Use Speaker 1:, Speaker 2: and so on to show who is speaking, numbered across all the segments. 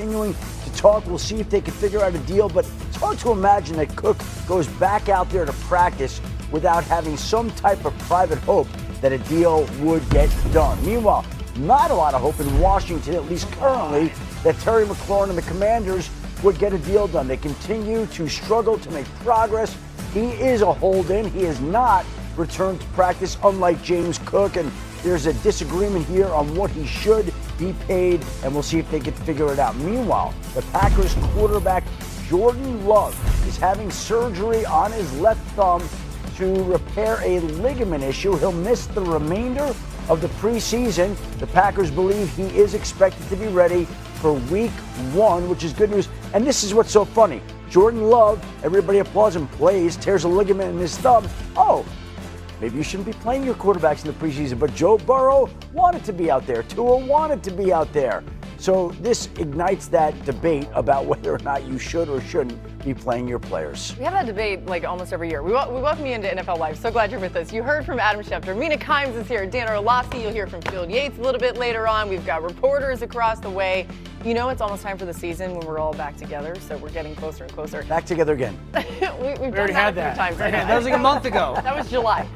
Speaker 1: continuing to talk. We'll see if they can figure out a deal, but it's hard to imagine that Cook goes back out there to practice without having some type of private hope that a deal would get done. Meanwhile, not a lot of hope in Washington, at least currently, that Terry McLaurin and the Commanders would get a deal done. They continue to struggle to make progress. He is a hold-in. He has not returned to practice, unlike James Cook, and there's a disagreement here on what he should be paid, and we'll see if they can figure it out. Meanwhile, the Packers quarterback Jordan Love is having surgery on his left thumb to repair a ligament issue. He'll miss the remainder of the preseason. The Packers believe he is expected to be ready for week 1, which is good news. And this is what's so funny. Jordan Love, everybody applauds him, plays, tears a ligament in his thumb. Oh, maybe you shouldn't be playing your quarterbacks in the preseason. But Joe Burrow wanted to be out there. Tua wanted to be out there. So this ignites that debate about whether or not you should or shouldn't be playing your players.
Speaker 2: We have that debate like almost every year. We welcome you into NFL Live. So glad you're with us. You heard from Adam Schefter. Mina Kimes is here. Dan Orlovsky. You'll hear from Field Yates a little bit later on. We've got reporters across the way. You know it's almost time for the season when we're all back together, so we're getting closer and closer.
Speaker 1: Back together again.
Speaker 2: We've already had that a few times.
Speaker 3: That was like a month ago.
Speaker 2: That was July.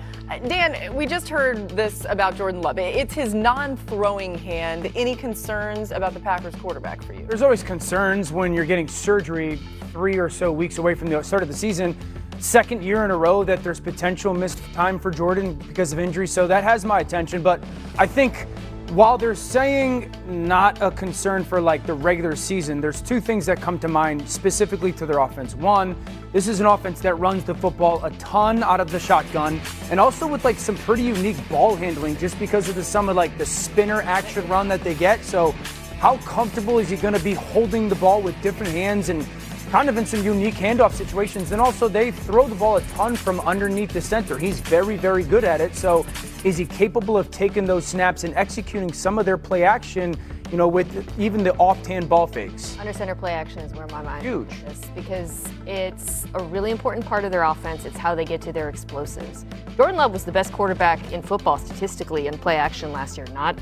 Speaker 2: Dan, we just heard this about Jordan Love. It's his non-throwing hand. Any concerns about the Packers quarterback for you?
Speaker 3: There's always concerns when you're getting surgery 3 or so weeks away from the start of the season. Second year in a row that there's potential missed time for Jordan because of injury, so that has my attention. But I think while they're saying not a concern for like the regular season, there's 2 things that come to mind specifically to their offense. One, this is an offense that runs the football a ton out of the shotgun, and also with like some pretty unique ball handling just because of some of like the spinner action run that they get. So how comfortable is he going to be holding the ball with different hands and kind of in some unique handoff situations? And also they throw the ball a ton from underneath the center. He's very, very good at it. So is he capable of taking those snaps and executing some of their play action, you know, with even the off-hand ball fakes?
Speaker 4: Under center play action is where my mind
Speaker 3: is,
Speaker 4: because it's a really important part of their offense. It's how they get to their explosives. Jordan Love was the best quarterback in football statistically in play action last year. Not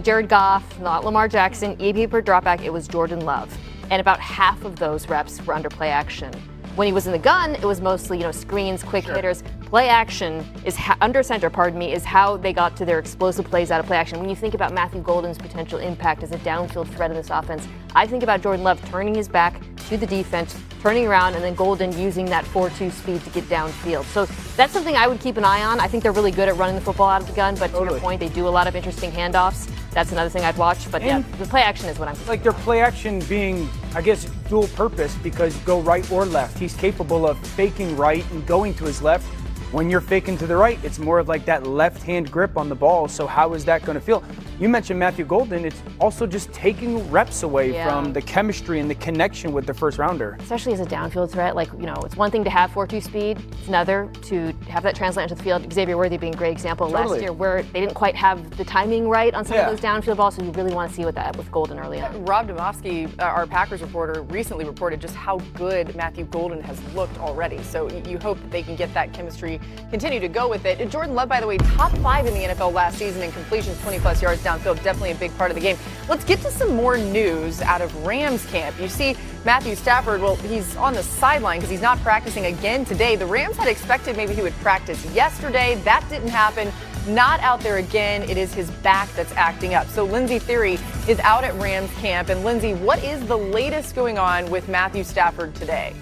Speaker 4: Jared Goff, not Lamar Jackson. EP per dropback, it was Jordan Love. And about half of those reps were under play action. When he was in the gun, it was mostly, you know, screens, quick hitters. Play action is under center, is how they got to their explosive plays out of play action. When you think about Matthew Golden's potential impact as a downfield threat in this offense, I think about Jordan Love turning his back to the defense, turning around, and then Golden using that 4-2 speed to get downfield. So that's something I would keep an eye on. I think they're really good at running the football out of the gun, but to your point, they do a lot of interesting handoffs. That's another thing I'd watch. But yeah, the play action is what I'm
Speaker 3: like their play action being, I guess, dual purpose because go right or left. He's capable of faking right and going to his left. When you're faking to the right, it's more of like that left-hand grip on the ball. So how is that going to feel? You mentioned Matthew Golden. It's also just taking reps away from the chemistry and the connection with the first rounder.
Speaker 4: Especially as a downfield threat, like, you know, it's one thing to have 4-2 speed. It's another to have that translate into the field. Xavier Worthy being a great example last year where they didn't quite have the timing right on some of those downfield balls. So you really want to see what that with Golden early on.
Speaker 2: Rob Domofsky, our Packers reporter, recently reported just how good Matthew Golden has looked already. So you hope that they can get that chemistry, continue to go with it. Jordan Love, by the way, top 5 in the NFL last season in completions, 20-plus yards downfield. Definitely a big part of the game. Let's get to some more news out of Rams camp. You see Matthew Stafford, well, he's on the sideline because he's not practicing again today. The Rams had expected maybe he would practice yesterday. That didn't happen. Not out there again. It is his back that's acting up. So Lindsey Theory is out at Rams camp. And Lindsey, what is the latest going on with Matthew Stafford today?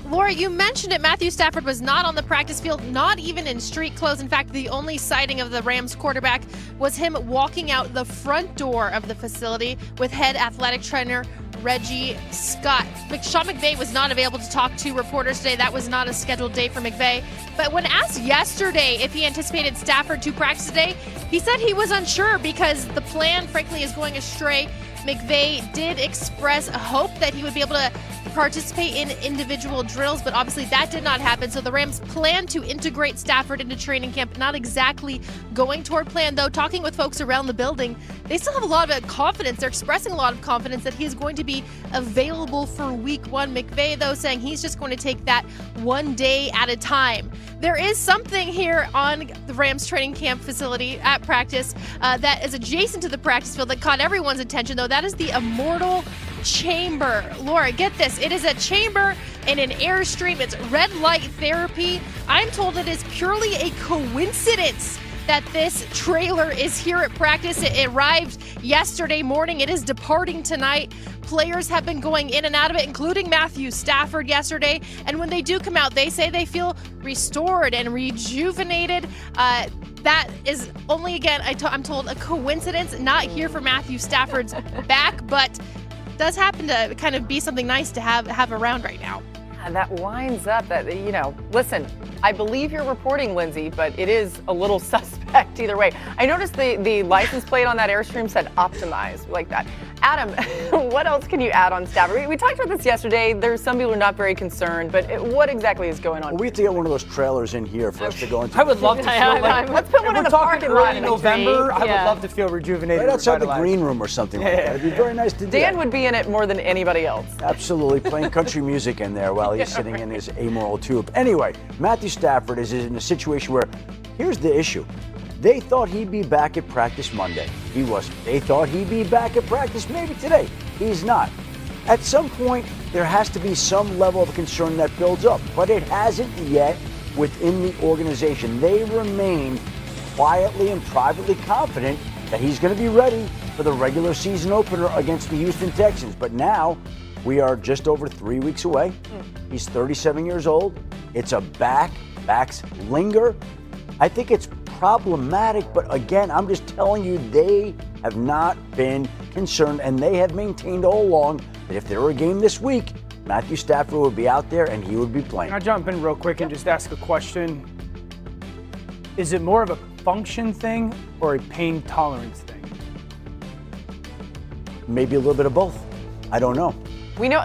Speaker 5: Laura, you mentioned it. Matthew Stafford was not on the practice field, not even in street clothes. In fact, the only sighting of the Rams quarterback was him walking out the front door of the facility with head athletic trainer Reggie Scott. Sean McVay was not available to talk to reporters today. That was not a scheduled day for McVay. But when asked yesterday if he anticipated Stafford to practice today, he said he was unsure because the plan, frankly, is going astray. McVay did express a hope that he would be able to participate in individual drills, but obviously that did not happen. So the Rams plan to integrate Stafford into training camp. Not exactly going toward plan, though. Talking with folks around the building, they still have a lot of confidence. They're expressing a lot of confidence that he is going to be available for week 1. McVay, though, saying he's just going to take that one day at a time. There is something here on the Rams training camp facility at practice that is adjacent to the practice field that caught everyone's attention, though. That is the Immortal Chamber. Laura, get this. It is a chamber in an Airstream. It's red light therapy. I'm told it is purely a coincidence that this trailer is here at practice. It arrived yesterday morning. It is departing tonight. Players have been going in and out of it, including Matthew Stafford yesterday. And when they do come out, they say they feel restored and rejuvenated. That is only, again, I'm told, a coincidence. Not here for Matthew Stafford's back, but does happen to kind of be something nice to have around right now.
Speaker 2: And that lines up that, listen, I believe you're reporting, Lindsay, but it is a little suspect either way. I noticed the license plate on that Airstream said optimized, like that. Adam, what else can you add on Stafford? We talked about this yesterday. There's some people who are not very concerned, but what exactly is going on?
Speaker 1: Well, we have to get one of those trailers in here for us to go into.
Speaker 3: I would love to feel like,
Speaker 2: let's put one in the parking lot
Speaker 3: in November. I would love to feel rejuvenated.
Speaker 1: Right outside the green room or something like that. It'd be very nice to do.
Speaker 2: Dan would be in it more than anybody else.
Speaker 1: Absolutely, playing country music in there while he's sitting in his amoral tube. Anyway, Matthew Stafford is in a situation where, here's the issue. They thought he'd be back at practice Monday. He wasn't. They thought he'd be back at practice maybe today. He's not. At some point, there has to be some level of concern that builds up, but it hasn't yet within the organization. They remain quietly and privately confident that he's going to be ready for the regular season opener against the Houston Texans. But now, we are just over 3 weeks away. He's 37 years old. It's a back. Backs linger. I think it's problematic, but again, I'm just telling you, they have not been concerned, and they have maintained all along that if there were a game this week, Matthew Stafford would be out there and he would be playing.
Speaker 3: Can I jump in real quick and just ask a question? Is it more of a function thing or a pain tolerance thing?
Speaker 1: Maybe a little bit of both. I don't know.
Speaker 2: We know,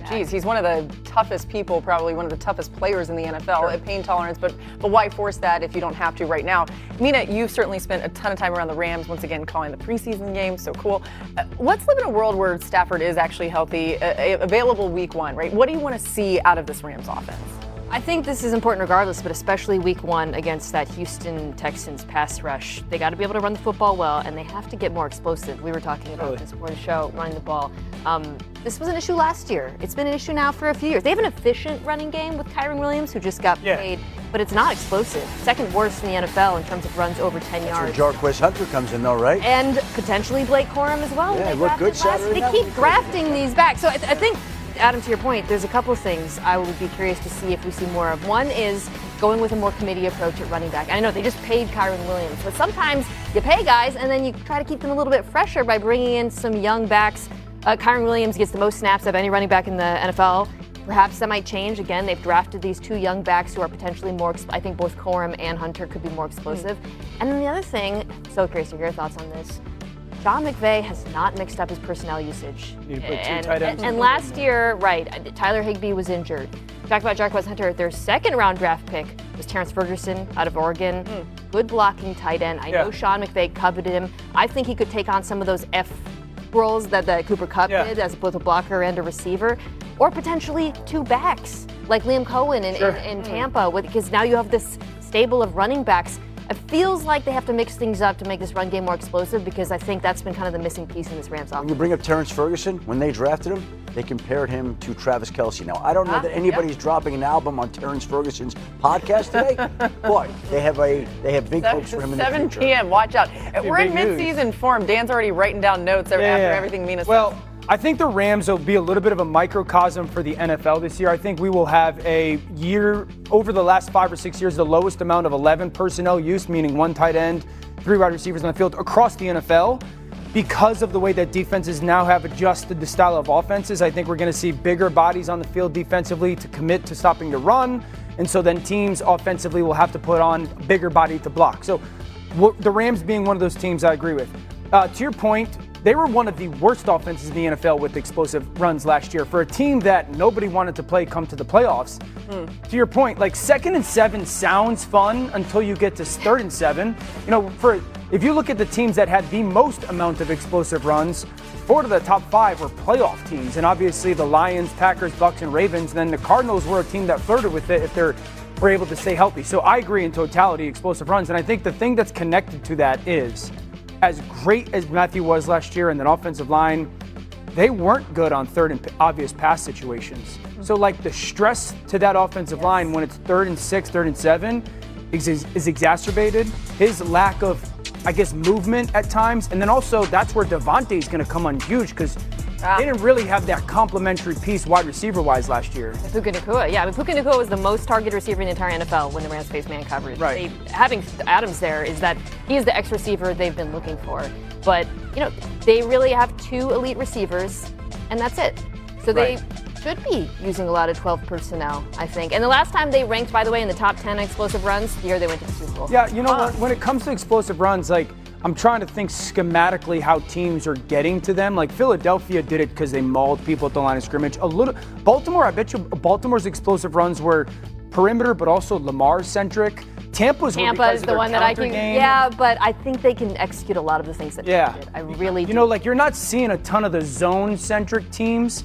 Speaker 2: he's one of the toughest people, probably one of the toughest players in the NFL at pain tolerance, but why force that if you don't have to right now? Mina, you've certainly spent a ton of time around the Rams, once again calling the preseason games, so cool. Let's live in a world where Stafford is actually healthy, available week 1, right? What do you want to see out of this Rams offense?
Speaker 4: I think this is important regardless, but especially week 1 against that Houston Texans pass rush. They got to be able to run the football well, and they have to get more explosive. We were talking about this before the show, running the ball. This was an issue last year. It's been an issue now for a few years. They have an efficient running game with Kyren Williams, who just got paid, but it's not explosive. Second worst in the NFL in terms of runs over 10 yards.
Speaker 1: That's where Jarquez Hunter comes in, though, right?
Speaker 4: And potentially Blake Corum as well.
Speaker 1: Yeah, looked good Saturday night.
Speaker 4: They keep drafting these back. So I think, Adam, to your point, there's a couple of things I would be curious to see if we see more of. One is going with a more committee approach at running back. I know they just paid Kyren Williams, but sometimes you pay guys and then you try to keep them a little bit fresher by bringing in some young backs. Kyren Williams gets the most snaps of any running back in the NFL. Perhaps that might change. Again, they've drafted these 2 young backs who are potentially more, I think both Corum and Hunter could be more explosive. And then the other thing, so curious to hear your thoughts on this, Sean McVay has not mixed up his personnel usage. And last year, Tyler Higbee was injured. Talk about Jarquez Hunter. Their second-round draft pick was Terrence Ferguson out of Oregon. Good blocking tight end. I know Sean McVay coveted him. I think he could take on some of those roles that Cooper Kupp did as both a blocker and a receiver, or potentially 2 backs like Liam Cohen in Tampa, because now you have this stable of running backs. It feels like they have to mix things up to make this run game more explosive, because I think that's been kind of the missing piece in this Rams offense.
Speaker 1: When you bring up Terrence Ferguson, when they drafted him, they compared him to Travis Kelce. Now, I don't know that anybody's dropping an album on Terrence Ferguson's podcast today, but they have big hopes for him in the future.
Speaker 2: 7 p.m., watch out. We're in mid-season form. Dan's already writing down notes after everything Mina said.
Speaker 3: Well, I think the Rams will be a little bit of a microcosm for the NFL this year. I think we will have a year, over the last 5 or 6 years, the lowest amount of 11 personnel use, meaning 1 tight end, 3 wide receivers on the field across the NFL. Because of the way that defenses now have adjusted the style of offenses, I think we're going to see bigger bodies on the field defensively to commit to stopping the run. And so then teams offensively will have to put on a bigger body to block. So the Rams being one of those teams I agree with. To your point, they were one of the worst offenses in the NFL with explosive runs last year. For a team that nobody wanted to play come to the playoffs, to your point, like 2nd and 7 sounds fun until you get to 3rd and 7. You know, if you look at the teams that had the most amount of explosive runs, 4 of the top 5 were playoff teams. And obviously the Lions, Packers, Bucks, and Ravens. And then the Cardinals were a team that flirted with it if they were able to stay healthy. So I agree in totality, explosive runs. And I think the thing that's connected to that is, as great as Matthew was last year and that offensive line, they weren't good on 3rd and obvious pass situations. So like the stress to that offensive line when it's 3rd and 6, 3rd and 7 is exacerbated. His lack of, I guess, movement at times. And then also that's where Devontae's going to come on huge because they didn't really have that complementary piece wide receiver-wise last year.
Speaker 4: Puka Nacua, yeah. I mean, Puka Nacua was the most targeted receiver in the entire NFL when the Rams faced man coverage.
Speaker 3: Right.
Speaker 4: Having Adams there is that he is the X receiver they've been looking for. But, you know, they really have 2 elite receivers, and that's it. So they should be using a lot of 12 personnel, I think. And the last time they ranked, by the way, in the top 10 explosive runs, the year they went to the Super Bowl.
Speaker 3: Yeah, you know, when it comes to explosive runs, like, I'm trying to think schematically how teams are getting to them. Like Philadelphia did it because they mauled people at the line of scrimmage. Baltimore, I bet you Baltimore's explosive runs were perimeter, but also Lamar-centric. Tampa is
Speaker 4: the one that I can.
Speaker 3: Game.
Speaker 4: Yeah, but I think they can execute a lot of the things that Tampa did. I really do.
Speaker 3: You know, like you're not seeing a ton of the zone-centric teams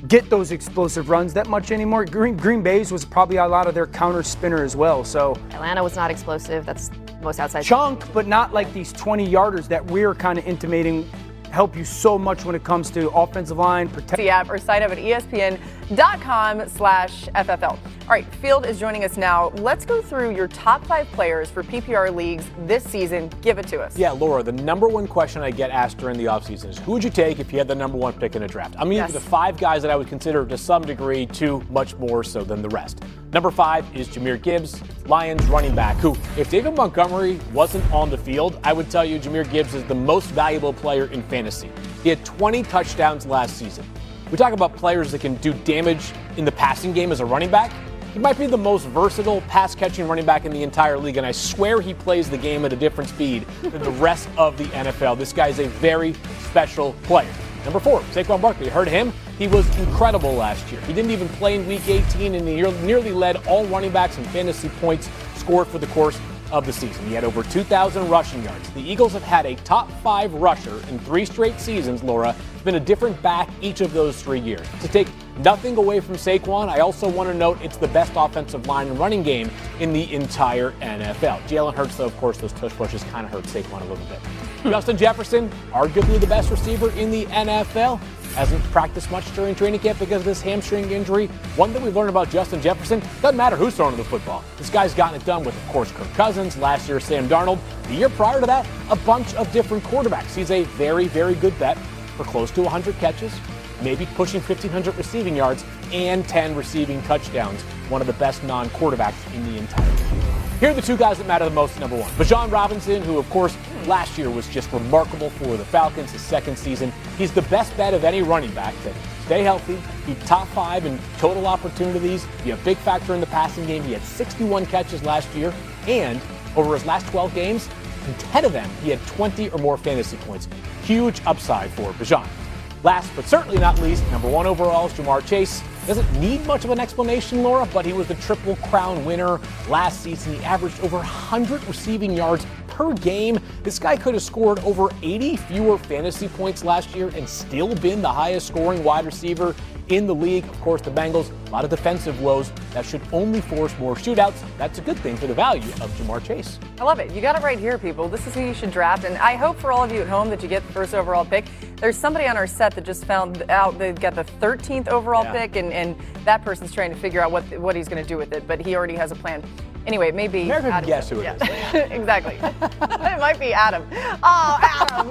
Speaker 3: get those explosive runs that much anymore. Green Bay's was probably a lot of their counter spinner as well. So
Speaker 4: Atlanta was not explosive. That's most outside
Speaker 3: chunk, but not like these 20-yarders that we're kind of intimating help you so much when it comes to offensive line, protect.
Speaker 2: The app or sign up at ESPN.com/FFL. All right, Field is joining us now. Let's go through your top 5 players for PPR leagues this season. Give it to us.
Speaker 6: Yeah, Laura, the number one question I get asked during the offseason is who would you take if you had the number 1 pick in a draft? I'm going to give you the 5 guys that I would consider to some degree 2 much more so than the rest. Number 5 is Jahmyr Gibbs, Lions running back, who, if David Montgomery wasn't on the field, I would tell you Jahmyr Gibbs is the most valuable player in fantasy. He had 20 touchdowns last season. We talk about players that can do damage in the passing game as a running back. He might be the most versatile pass-catching running back in the entire league, and I swear he plays the game at a different speed than the rest of the NFL. This guy is a very special player. Number 4, Saquon Barkley. You heard him? He was incredible last year. He didn't even play in Week 18, and he nearly led all running backs in fantasy points scored for the course of the season. He had over 2,000 rushing yards. The Eagles have had a top 5 rusher in 3 straight seasons, Laura. It's been a different back each of those 3 years. To take nothing away from Saquon, I also want to note it's the best offensive line and running game in the entire NFL. Jalen Hurts, though, of course, those tush pushes kind of hurt Saquon a little bit. Justin Jefferson, arguably the best receiver in the NFL. Hasn't practiced much during training camp because of this hamstring injury. One thing we've learned about Justin Jefferson, doesn't matter who's throwing the football. This guy's gotten it done with, of course, Kirk Cousins, last year Sam Darnold. The year prior to that, a bunch of different quarterbacks. He's a very, very good bet for close to 100 catches, maybe pushing 1,500 receiving yards and 10 receiving touchdowns. One of the best non-quarterbacks in the entire league. Here are the 2 guys that matter the most at number 1. Bijan Robinson, who, of course, last year was just remarkable for the Falcons, his 2nd season. He's the best bet of any running back to stay healthy, be top 5 in total opportunities, be a big factor in the passing game. He had 61 catches last year, and over his last 12 games, in 10 of them, he had 20 or more fantasy points. Huge upside for Bijan. Last but certainly not least, number 1 overall is Jamar Chase. Doesn't need much of an explanation, Laura, but he was the Triple Crown winner last season. He averaged over 100 receiving yards per game. This guy could have scored over 80 fewer fantasy points last year and still been the highest scoring wide receiver in the league. Of course, the Bengals, a lot of defensive woes. That should only force more shootouts. That's a good thing for the value of Jamar Chase.
Speaker 2: I love it. You got it right here, people. This is who you should draft. And I hope for all of you at home that you get the 1st overall pick. There's somebody on our set that just found out they got the 13th overall pick, and that person's trying to figure out what he's going to do with it. But he already has a plan. Anyway, maybe
Speaker 6: America can guess who it is.
Speaker 2: Exactly. It might be Adam. Oh, Adam.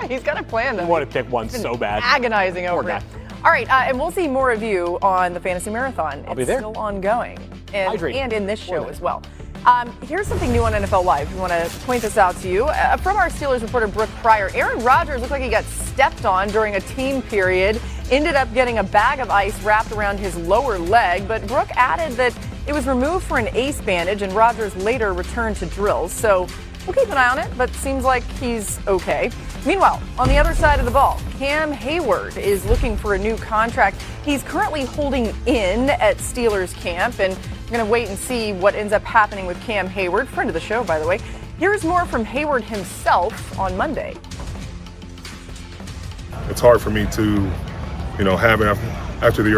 Speaker 2: He's got a plan, though.
Speaker 6: I want to pick one so bad.
Speaker 2: Agonizing over it. All right, and we'll see more of you on the Fantasy Marathon.
Speaker 6: I'll be there.
Speaker 2: It's still ongoing. And in this show as well. Here's something new on NFL Live. We want to point this out to you. From our Steelers reporter, Brooke Pryor, Aaron Rodgers looked like he got stepped on during a team period, ended up getting a bag of ice wrapped around his lower leg, but Brooke added that it was removed for an ace bandage, and Rodgers later returned to drills. So We'll keep an eye on it, but seems like he's okay. Meanwhile, on the other side of the ball, Cam Hayward is looking for a new contract. He's currently holding in at Steelers camp, and we're going to wait and see what ends up happening with Cam Hayward, friend of the show, by the way. Here's more from Hayward himself on Monday.
Speaker 7: It's hard for me to, have after the year